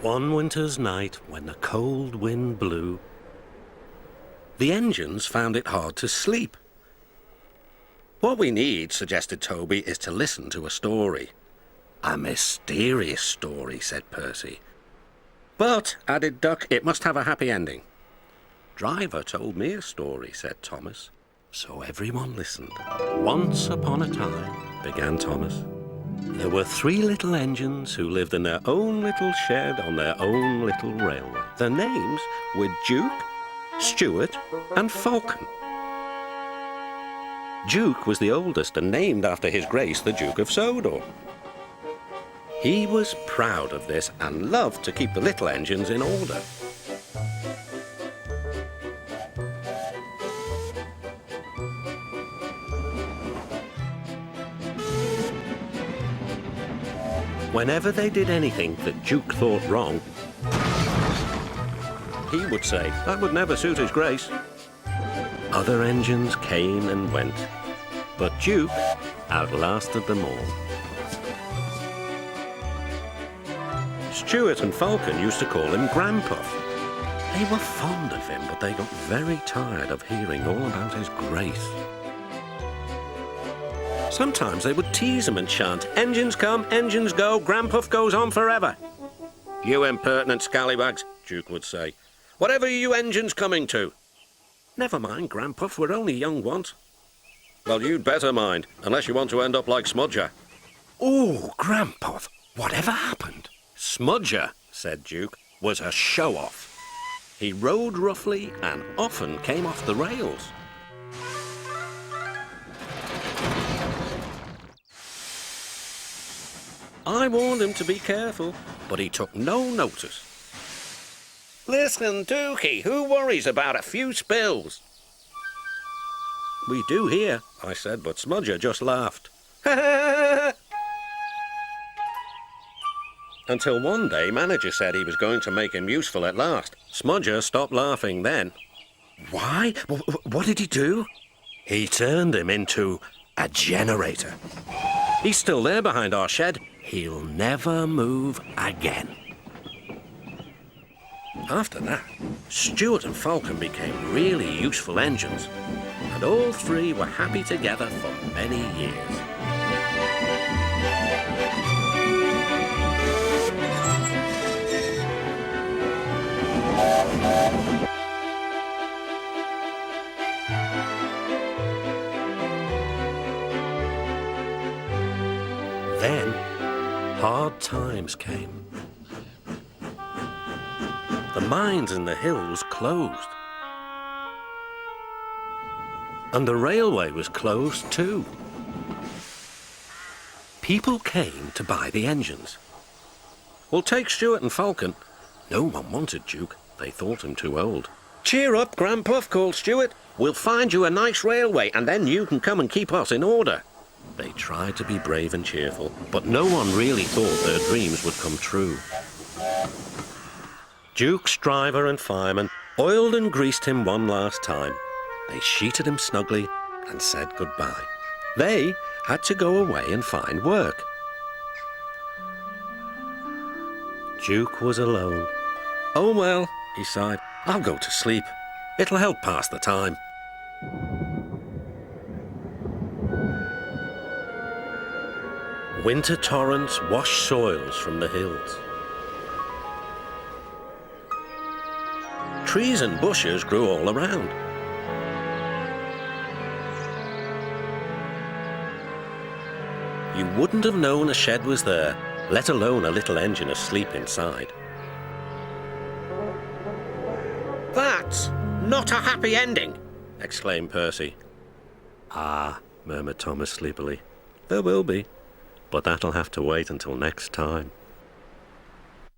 One winter's night, when the cold wind blew, the engines found it hard to sleep. "What we need," suggested Toby, "is to listen to a story." "A mysterious story," said Percy. "But," added Duck, "it must have a happy ending." "Driver told me a story," said Thomas. So everyone listened. "Once upon a time," began Thomas, "there were 3 little engines who lived in their own little shed on their own little railway. Their names were Duke, Stuart, and Falcon. Duke was the oldest and named after his grace, the Duke of Sodor. He was proud of this and loved to keep the little engines in order. Whenever they did anything that Duke thought wrong, he would say that would never suit his grace. Other engines came and went, but Duke outlasted them all. Stuart and Falcon used to call him Granpuff. They were fond of him, but they got very tired of hearing all about his grace. Sometimes they would tease him and chant, "Engines come, engines go, Granpuff goes on forever." "You impertinent scallywags," Duke would say. "Whatever are you engines coming to?" "Never mind, Granpuff, we're only young ones." "Well, you'd better mind, unless you want to end up like Smudger." "Oh, Granpuff, whatever happened?" "Smudger," said Duke, "was a show-off. He rode roughly and often came off the rails. I warned him to be careful, but he took no notice." "Listen, Dookie, who worries about a few spills?" "We do here," I said, but Smudger just laughed. Until one day, manager said he was going to make him useful at last. Smudger stopped laughing then. "Why? What did he do?" "He turned him into a generator. He's still there behind our shed. He'll never move again." After that, Stuart and Falcon became really useful engines, and all 3 were happy together for many years. Then, hard times came. The mines in the hills closed. And the railway was closed too. People came to buy the engines. "We'll take Stuart and Falcon." No one wanted Duke. They thought him too old. "Cheer up, Granpuff," called Stuart. "We'll find you a nice railway, and then you can come and keep us in order." They tried to be brave and cheerful, but no one really thought their dreams would come true. Duke's driver and fireman oiled and greased him one last time. They sheeted him snugly and said goodbye. They had to go away and find work. Duke was alone. "Oh well," he sighed, "I'll go to sleep. It'll help pass the time." Winter torrents washed soils from the hills. Trees and bushes grew all around. You wouldn't have known a shed was there, let alone a little engine asleep inside. "That's not a happy ending," exclaimed Percy. "Ah," murmured Thomas sleepily, "there will be, but that'll have to wait until next time."